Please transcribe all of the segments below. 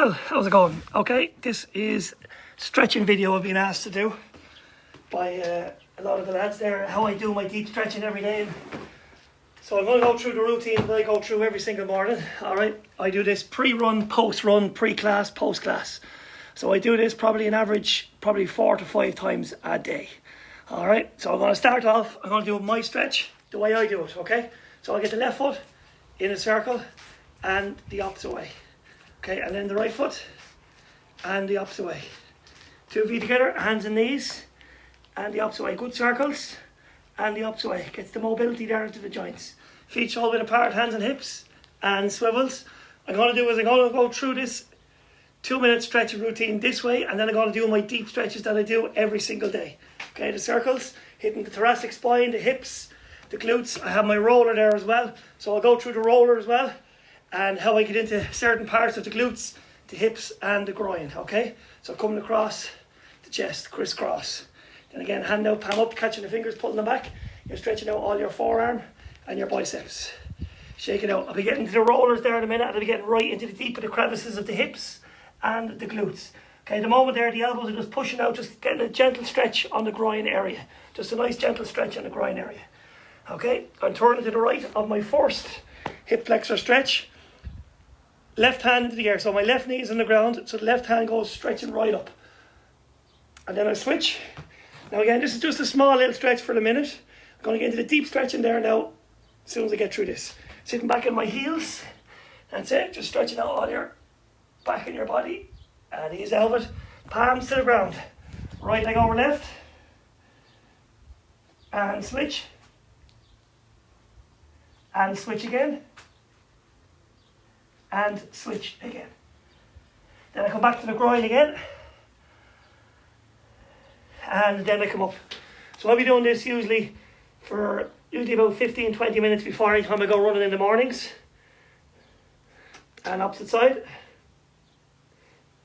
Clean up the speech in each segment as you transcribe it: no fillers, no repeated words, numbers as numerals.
Well, how's it going? Okay, this is stretching video I've been asked to do by a lot of the lads there, how I do my deep stretching every day. So I'm going to go through the routine that I go through every single morning. Alright, I do this pre-run, post-run, pre-class, post-class. So I do this probably an average, 4 to 5 times a day. Alright, so I'm going to start off, I'm going to do my stretch the way I do it, okay? So I get the left foot in a circle and the opposite way. Okay, and then the right foot and the opposite way. 2 feet together, hands and knees, and the opposite way. Good circles, and the opposite way. Gets the mobility there into the joints. Feet shoulder width apart, hands and hips, and swivels. I'm going to go through this 2-minute stretching routine this way, and then I'm going to do my deep stretches that I do every single day. Okay, the circles, hitting the thoracic spine, the hips, the glutes. I have my roller there as well, so I'll go through the roller as well, and how I get into certain parts of the glutes, the hips and the groin, okay? So coming across the chest, crisscross. Then again, hand out, palm up, catching the fingers, pulling them back. You're stretching out all your forearm and your biceps. Shake it out. I'll be getting to the rollers there in a minute, and I'll be getting right into the deep of the crevices of the hips and the glutes. Okay, the moment there, the elbows are just pushing out, just getting a gentle stretch on the groin area. Just a nice gentle stretch on the groin area. Okay, I'm turning to the right of my first hip flexor stretch. Left hand into the air, so my left knee is on the ground, so the left hand goes stretching right up. And then I switch. Now again, this is just a small little stretch for the minute. I'm going to get into the deep stretching there now, as soon as I get through this. Sitting back in my heels, that's it, just stretching out all your back in your body. And ease out of it, palms to the ground. Right leg over left. And switch. And switch again. And switch again. Then I come back to the groin again, and then I come up. So I'll be doing this usually about 15-20 minutes before any time I go running in the mornings. And opposite side,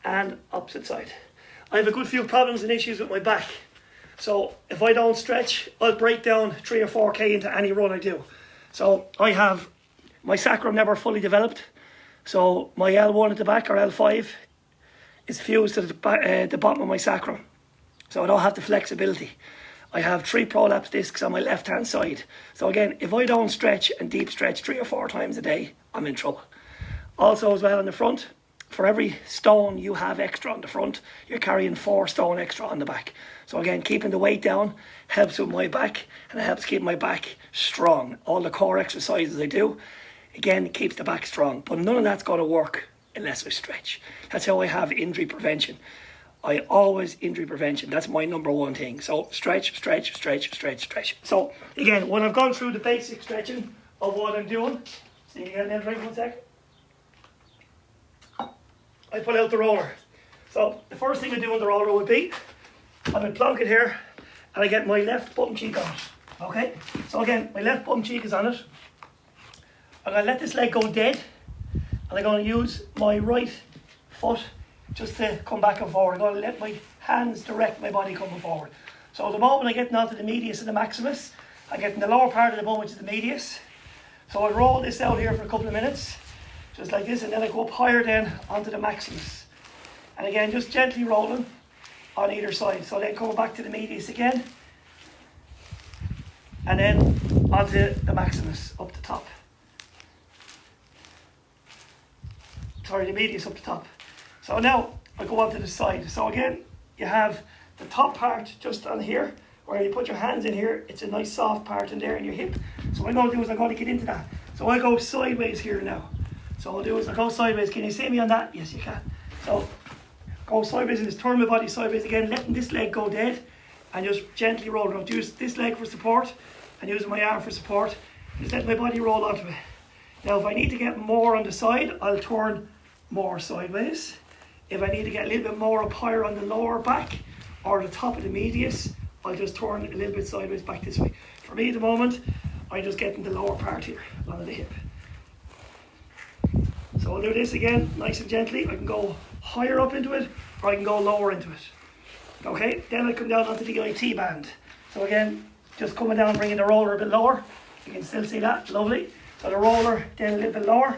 and opposite side. I have a good few problems and issues with my back, so if I don't stretch, I'll break down 3 or 4k into any run I do. So I have my sacrum never fully developed. So my L1 at the back, or L5, is fused to the bottom of my sacrum. So I don't have the flexibility. I have 3 prolapse discs on my left hand side. So again, if I don't stretch and deep stretch 3 or 4 times a day, I'm in trouble. Also as well on the front, for every stone you have extra on the front, you're carrying 4 stone extra on the back. So again, keeping the weight down helps with my back, and it helps keep my back strong. All the core exercises I do, again, it keeps the back strong, but none of that's going to work unless I stretch. That's how I have injury prevention. I always injury prevention. That's my number one thing. So stretch, stretch, stretch, stretch, stretch. So again, when I've gone through the basic stretching of what I'm doing, see you get a little drink 1 sec. I pull out the roller. So the first thing I do on the roller would be, I would plonk it here, and I get my left bottom cheek on it. Okay? So again, my left bottom cheek is on it. I'm going to let this leg go dead, and I'm going to use my right foot just to come back and forward. I'm going to let my hands direct my body coming forward. So the moment I get onto the medius and the maximus, I get in the lower part of the bone, which is the medius. So I roll this out here for a couple of minutes, just like this, and then I go up higher then onto the maximus. And again, just gently rolling on either side. So then coming back to the medius again, and then onto the maximus up the top. Sorry, the medius up the top. So now I go onto the side. So again, you have the top part just on here, where you put your hands in here. It's a nice soft part in there in your hip. So what I'm going to do is I'm going to get into that. So I go sideways here now. So what I'll do is I'll go sideways. Can you see me on that? Yes, you can. So go sideways and just turn my body sideways again, letting this leg go dead, and just gently roll it. I'll use this leg for support and using my arm for support. Just let my body roll onto it. Now if I need to get more on the side, I'll turn more sideways. If I need to get a little bit more up higher on the lower back or the top of the medius, I'll just turn a little bit sideways back this way. For me at the moment, I'm just getting the lower part here onto the hip. So I'll do this again, nice and gently. I can go higher up into it, or I can go lower into it. Okay, then I come down onto the IT band. So again, just coming down, bringing the roller a bit lower. You can still see that, lovely. So the roller then a little bit lower,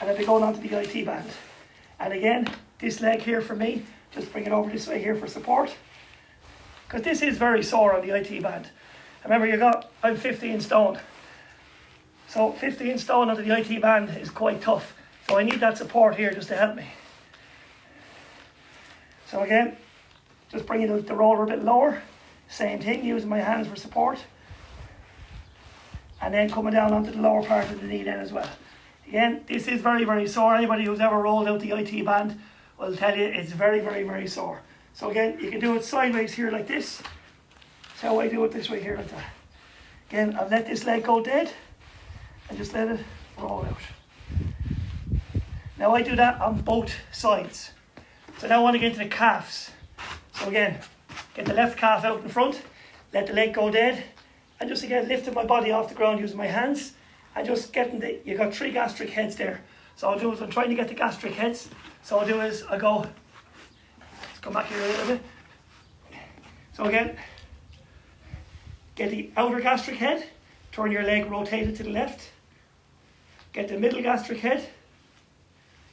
and I'll be going onto the IT band. And again, this leg here for me, just bring it over this way here for support. Because this is very sore on the IT band. Remember, I'm 15 stone. So 15 stone onto the IT band is quite tough. So I need that support here just to help me. So again, just bringing the roller a bit lower. Same thing, using my hands for support. And then coming down onto the lower part of the knee then as well. Again, this is very, very sore. Anybody who's ever rolled out the IT band will tell you it's very, very, very sore. So again, you can do it sideways here like this. That's how I do it this way here like that. Again, I've let this leg go dead and just let it roll out. Now I do that on both sides. So now I want to get into the calves. So again, get the left calf out in front, let the leg go dead, and just again lifting my body off the ground using my hands, and just getting you got 3 gastric heads there. So I'll do is I'm trying to get the gastric heads. So I'll do is let's come back here a little bit. So again, get the outer gastric head, turn your leg rotated to the left, get the middle gastric head,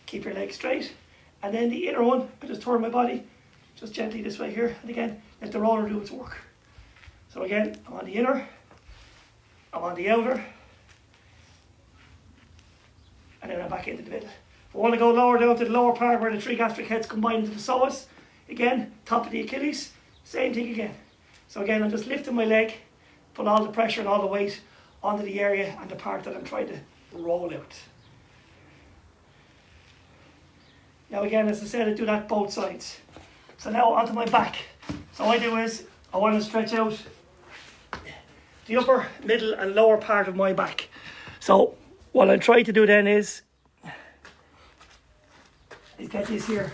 keep your leg straight, and then the inner one, I just turn my body just gently this way here, and again, let the roller do its work. So again, I'm on the inner, I'm on the outer, and then I'm back into the middle. If I want to go lower down to the lower part where the 3 gastric heads combine into the psoas, again, top of the Achilles, same thing again. So again, I'm just lifting my leg, put all the pressure and all the weight onto the area and the part that I'm trying to roll out. Now again, as I said, I do that both sides. So now onto my back. So what I do is, I want to stretch out the upper, middle and lower part of my back. So what I'm trying to do then is get this here.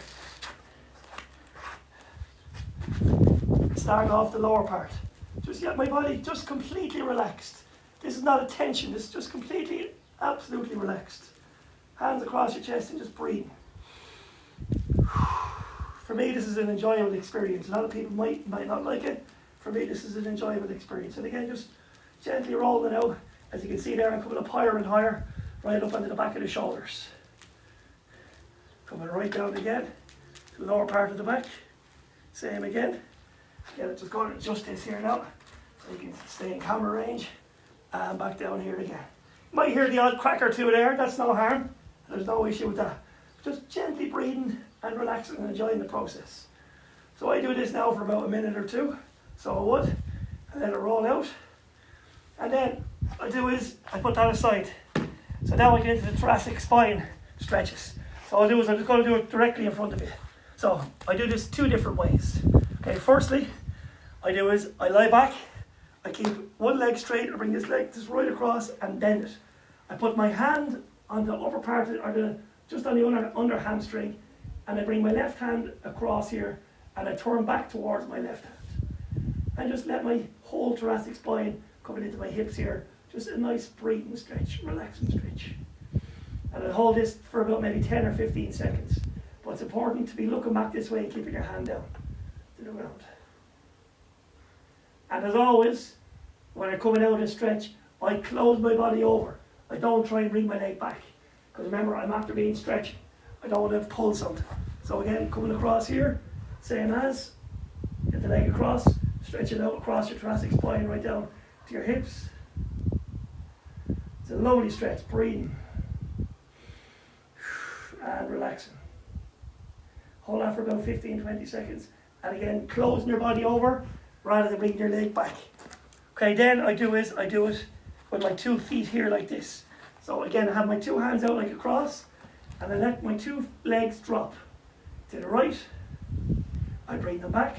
Start off the lower part. Just get my body just completely relaxed. This is not a tension, this is just completely, absolutely relaxed. Hands across your chest and just breathe. For me, this is an enjoyable experience. A lot of people might not like it. For me, this is an enjoyable experience. And again, just gently rolling it out. As you can see there, I'm coming up higher and higher, right up onto the back of the shoulders. Coming right down again to the lower part of the back. Same again. Again, I'm just going to adjust this here now, so you can stay in camera range. And back down here again. You might hear the odd crack or two there, that's no harm. There's no issue with that. Just gently breathing and relaxing and enjoying the process. So I do this now for about a minute or two. So I would, and let it roll out. And then I do is, I put that aside. So now I get into the thoracic spine stretches. So I'll do is, I'm just going to do it directly in front of you. So I do this 2 different ways. Okay, firstly, I do is, I lie back, I keep one leg straight, I bring this leg just right across and bend it. I put my hand on the upper part, just on the under hamstring, and I bring my left hand across here, and I turn back towards my left hand. And just let my whole thoracic spine coming into my hips here, just a nice breathing stretch, relaxing stretch. And I'll hold this for about maybe 10 or 15 seconds. But it's important to be looking back this way and keeping your hand down to the ground. And as always, when I'm coming out of the stretch, I close my body over. I don't try and bring my leg back. Because remember, I'm after being stretched. I don't want to pull something. So again, coming across here, same as, get the leg across, stretch it out across your thoracic spine right down to your hips. It's a lovely stretch, breathing. And relaxing. Hold on for about 15-20 seconds. And again, closing your body over rather than bringing your leg back. Okay, then I do it with my 2 feet here like this. So again, I have my 2 hands out like a cross, and I let my 2 legs drop to the right. I bring them back,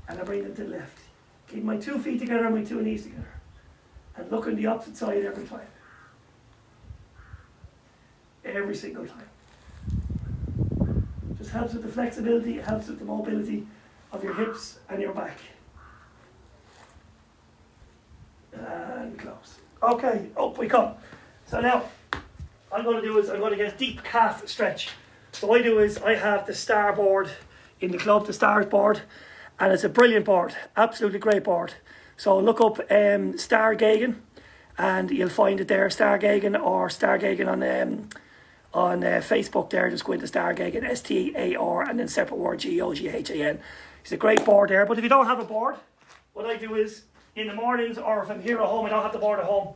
and I bring them to the left. Keep my 2 feet together and my 2 knees together. And look on the opposite side every time. Every single time. Just helps with the flexibility, it helps with the mobility of your hips and your back. And close. Okay, up we come. So now, I'm going to get a deep calf stretch. So what I do is, I have the Star board in the club, the Stars board, and it's a brilliant board, absolutely great board. So look up Stargagan, and you'll find it there, Stargagan or Stargagan on Facebook there. Just go into Stargagan, STAR, and then separate word GOGHAN. It's a great board there. But if you don't have a board, what I do is in the mornings, or if I'm here at home, I don't have the board at home,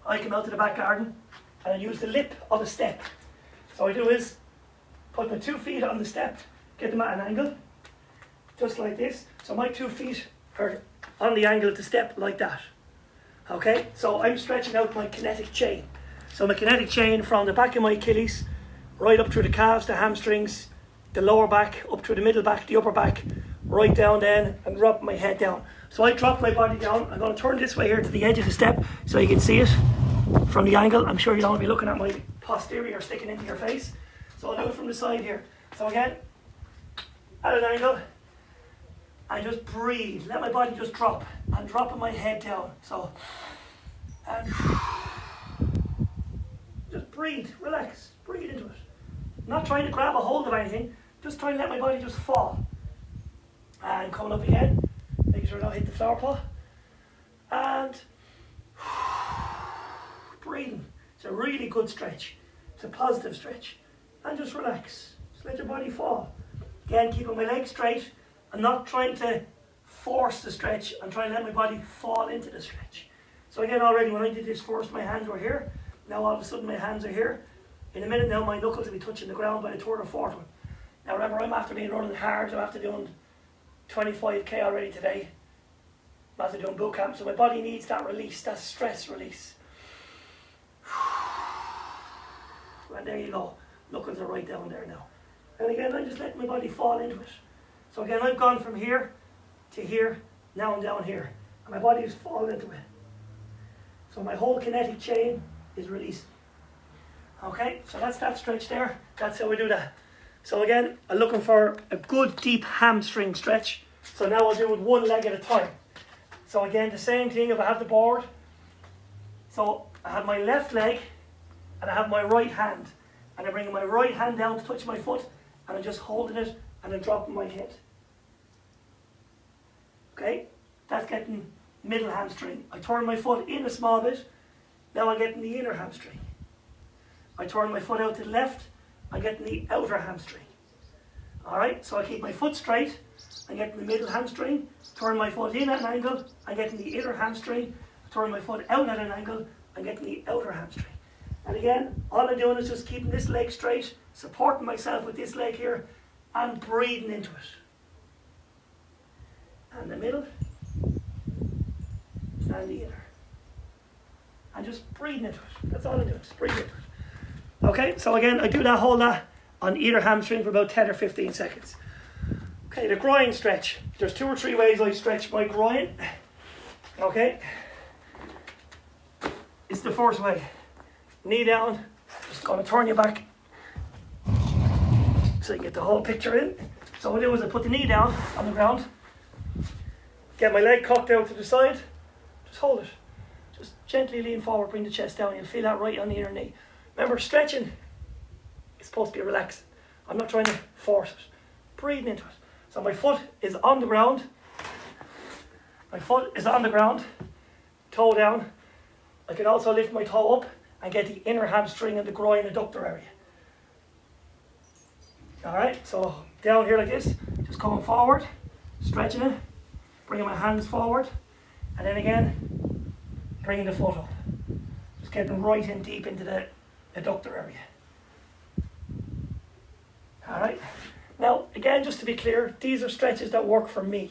I come out to the back garden and I use the lip of a step. So what I do is put my 2 feet on the step, get them at an angle, just like this. So my 2 feet are on the angle of the step like that. Okay, so I'm stretching out my kinetic chain. So my kinetic chain from the back of my Achilles, right up through the calves, the hamstrings, the lower back, up through the middle back, the upper back, right down then, and drop my head down. So I drop my body down. I'm going to turn this way here to the edge of the step so you can see it from the angle. I'm sure you don't want to be looking at my posterior sticking into your face. So I'll do it from the side here. So again, at an angle, I just breathe. Let my body just drop. I'm dropping my head down. So, and just breathe, relax, breathe into it. Not trying to grab a hold of anything, just trying to let my body just fall. And coming up again, making sure I don't hit the flower pot. And breathing. It's a really good stretch. It's a positive stretch. And just relax. Just let your body fall. Again, keeping my legs straight. I'm not trying to force the stretch. I'm trying to let my body fall into the stretch. So again, already when I did this first, my hands were here. Now all of a sudden my hands are here. In a minute now, my knuckles will be touching the ground by the third or fourth one. Now remember, I'm after being running hard. I'm after doing 25k already today. I'm after doing boot camp. So my body needs that release, that stress release. And there you go. Knuckles are right down there now. And again, I just let my body fall into it. So again, I've gone from here to here. Now I'm down here. And my body is falling into it. So my whole kinetic chain is released. Okay, so that's that stretch there. That's how we do that. So again, I'm looking for a good deep hamstring stretch. So now I'll do it one leg at a time. So again, the same thing if I have the board. So I have my left leg and I have my right hand. And I'm bringing my right hand down to touch my foot and I'm just holding it and I'm dropping my head. Okay, that's getting middle hamstring. I turn my foot in a small bit. Now I'm getting the inner hamstring. I turn my foot out to the left. I'm getting the outer hamstring. Alright, so I keep my foot straight. I'm getting the middle hamstring. Turn my foot in at an angle. I'm getting the inner hamstring. Turn my foot out at an angle. I'm getting the outer hamstring. And again, all I'm doing is just keeping this leg straight, supporting myself with this leg here, and breathing into it. And the middle, and the inner. And just breathing into it. That's all I'm doing, just breathing into it. Okay, so again, I do that whole lot on either hamstring for about 10 or 15 seconds. Okay, the groin stretch. There's 2 or 3 ways I stretch my groin. Okay. It's the first way. Knee down. Just going to turn you back so you can get the whole picture in. So what I do is I put the knee down on the ground. Get my leg cocked out to the side. Just hold it. Just gently lean forward, bring the chest down. You'll feel that right on the inner knee. Remember, stretching is supposed to be relaxing. I'm not trying to force it. Breathing into it. So my foot is on the ground. My foot is on the ground. Toe down. I can also lift my toe up and get the inner hamstring and the groin adductor area. Alright, so down here like this. Just coming forward. Stretching it. Bringing my hands forward. And then again, bringing the foot up. Just getting right in deep into the adductor area. Alright, now again, just to be clear, these are stretches that work for me.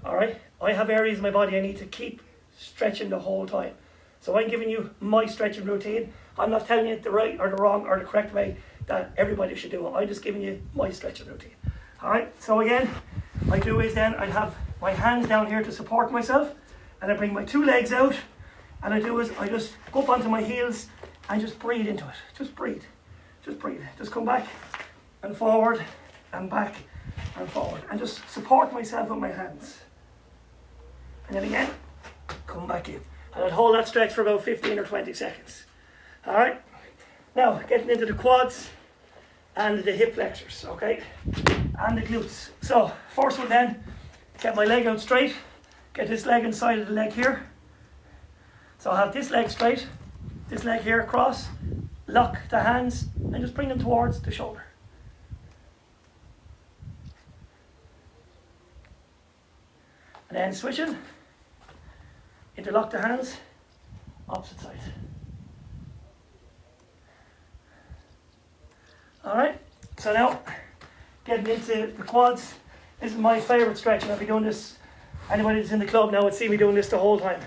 Alright, I have areas in my body I need to keep stretching the whole time. So I'm giving you my stretching routine. I'm not telling you the right or the wrong or the correct way that everybody should do it. I'm just giving you my stretching routine. Alright, so again, what I do is then I have my hands down here to support myself, and I bring my 2 legs out, and I do is I just go up onto my heels and just breathe into it. Just breathe. Just breathe. Just come back and forward and back and forward. And just support myself with my hands. And then again, come back in. And I'll hold that stretch for about 15 or 20 seconds. Alright? Now, getting into the quads and the hip flexors, okay? And the glutes. So, first one then, get my leg out straight. Get this leg inside of the leg here. So I have this leg straight. This leg here across, lock the hands and just bring them towards the shoulder. And then switching, interlock the hands, opposite side. Alright, so now getting into the quads. This is my favourite stretch, and I'll be doing this. Anybody that's in the club now would see me doing this the whole time.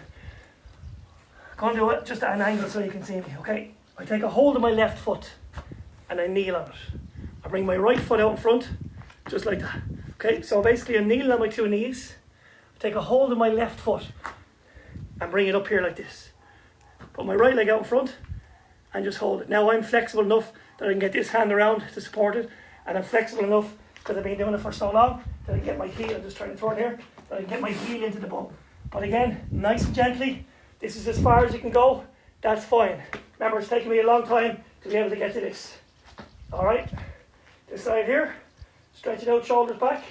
I'm going to do it just at an angle so you can see me, okay? I take a hold of my left foot and I kneel on it. I bring my right foot out in front, just like that. Okay, so basically I'm kneeling on my two knees. I take a hold of my left foot and bring it up here like this. Put my right leg out in front and just hold it. Now I'm flexible enough that I can get this hand around to support it, and I'm flexible enough because I've been doing it for so long that I can get my heel, I'm just trying to throw it here, that I can get my heel into the bum. But again, nice and gently, this is as far as you can go, that's fine. Remember, it's taken me a long time to be able to get to this. Alright, this side here, stretch it out, shoulders back,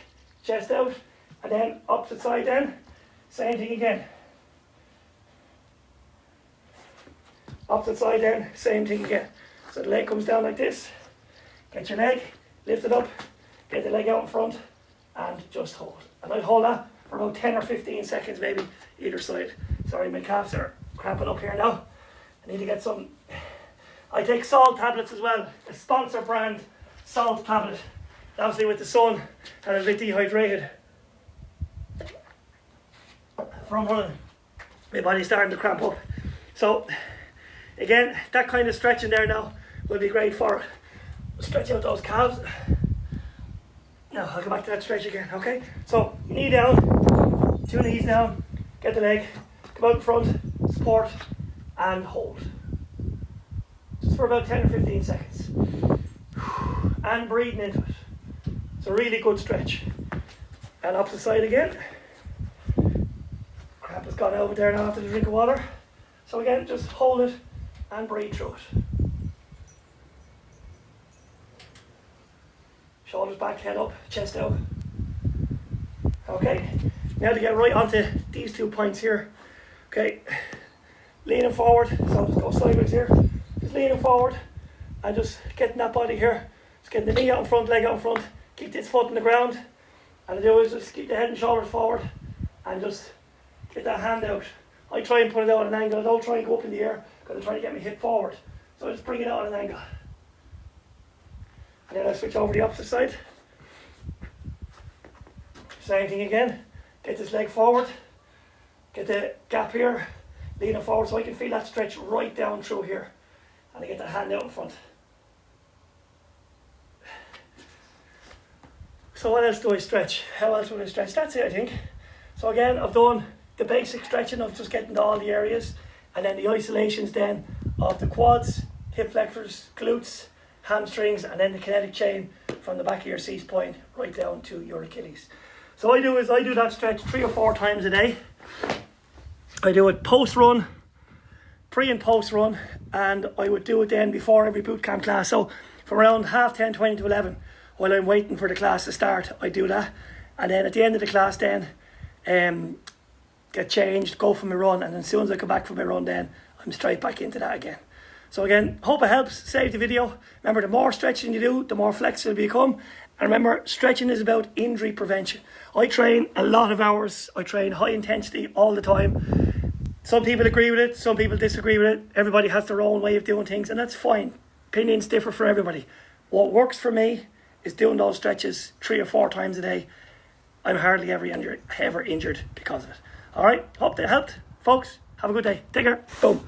chest out, and then opposite side then, same thing again. Opposite side then, same thing again. So the leg comes down like this, get your leg, lift it up, get the leg out in front, and just hold. And I'd hold that for about 10 or 15 seconds maybe, either side. Sorry, my calves are cramping up here now. I need to get some. I take salt tablets as well, a sponsor brand salt tablet. Obviously with the sun, and I'm a bit dehydrated from running. My body's starting to cramp up. So again, that kind of stretching there now will be great for it. Stretch out those calves. Now I'll go back to that stretch again, okay? So knee down, two knees down, get the leg, come out in front, support, and hold. Just for about 10 or 15 seconds. And breathing into it. It's a really good stretch. And opposite side again. Crap has gone over there now after the drink of water. So again, just hold it and breathe through it. Shoulders back, head up, chest out. Okay, now to get right onto these 2 points here. Okay, leaning forward, so I'll just go sideways here. Just leaning forward and just getting that body here. Just getting the knee out in front, leg out in front, keep this foot on the ground. And I do is just keep the head and shoulders forward and just get that hand out. I try and put it out at an angle. I don't try and go up in the air because I'm trying to get my hip forward. So I just bring it out at an angle. And then I switch over the opposite side. Same thing again. Get this leg forward. Get the gap here. Lean it forward so I can feel that stretch right down through here. And I get the hand out in front. So what else do I stretch? How else would I stretch? That's it, I think. So again, I've done the basic stretching of just getting to all the areas. And then the isolations then of the quads, hip flexors, glutes, hamstrings, and then the kinetic chain from the back of your seat point right down to your Achilles. So I do that stretch 3 or 4 times a day. I do it post run, pre and post run, and I would do it then before every boot camp class. So from around 10:30, 20 to 11, while I'm waiting for the class to start, I do that. And then at the end of the class then, get changed, go for my run, and as soon as I come back from my run then, I'm straight back into that again. So again, hope it helps. Save the video. Remember, the more stretching you do, the more flexible you become. And remember, stretching is about injury prevention. I train a lot of hours. I train high intensity all the time. Some people agree with it, some people disagree with it. Everybody has their own way of doing things, and that's fine. Opinions differ for everybody. What works for me is doing those stretches 3 or 4 times a day. I'm hardly ever injured because of it. All right, hope that helped. Folks, have a good day. Take care. Boom.